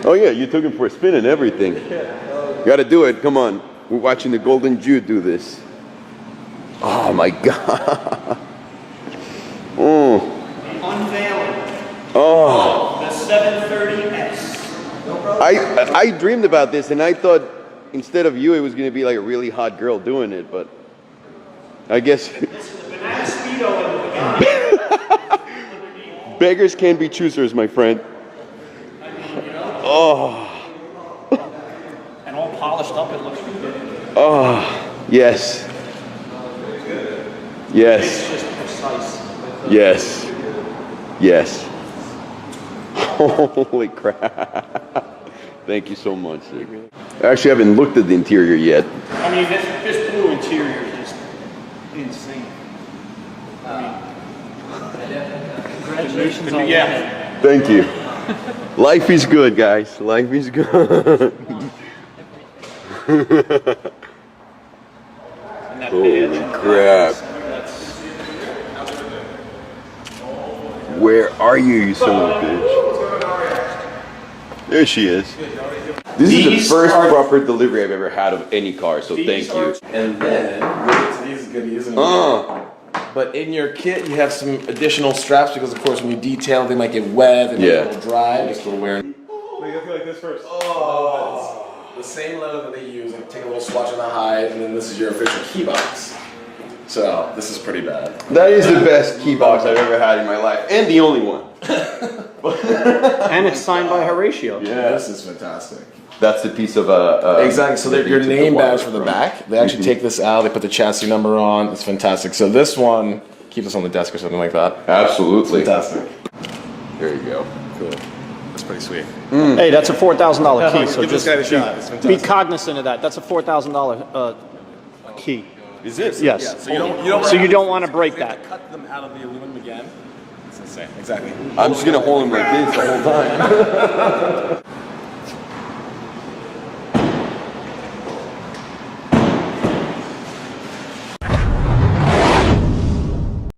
Oh yeah, you took him for a spin and everything. Gotta do it, come on. We're watching the Golden Jew do this. Oh my God. Oh. Unveiling. Oh. The 730S. I dreamed about this and I thought instead of you it was gonna be like a really hot girl doing it, but I guess beggars can't be choosers, my friend. Oh. And all polished up, it looks good. Oh, yes. Yes. It's just precise. Yes. Yes. Holy crap. Thank you so much, sir. I actually haven't looked at the interior yet. I mean, this blue interior is just insane. I mean, congratulations on that. Thank you. Life is good, guys. Life is good. Holy crap. Where are you, you son of a bitch? There she is. This is the first proper delivery I've ever had of any car, so thank you. And then, these goodies. But in your kit, you have some additional straps because, of course, when you detail, they might get wet and a little dry. Just a little wear. Wait, I feel like this first. Oh, it's the same leather that they use. Like, take a little swatch on the hide, and then this is your official key box. So this is pretty bad. That is the best key box I've ever had in my life, and the only one. And it's signed by Horatio. Yeah, this is fantastic. That's the piece of exactly. So your name badge for the back. They actually take this out. They put the chassis number on. It's fantastic. So this one, keep this on the desk or something like that. Absolutely. Fantastic. There you go. Cool. That's pretty sweet. Hey, that's a $4,000 key. So give this guy a shot. It's fantastic. be cognizant of that. That's a $4,000 key. Is it? Yes. Yeah, so you don't want to break that. Cut them out of the aluminum again. It's insane. Exactly. I'm just gonna hold him like this the whole time.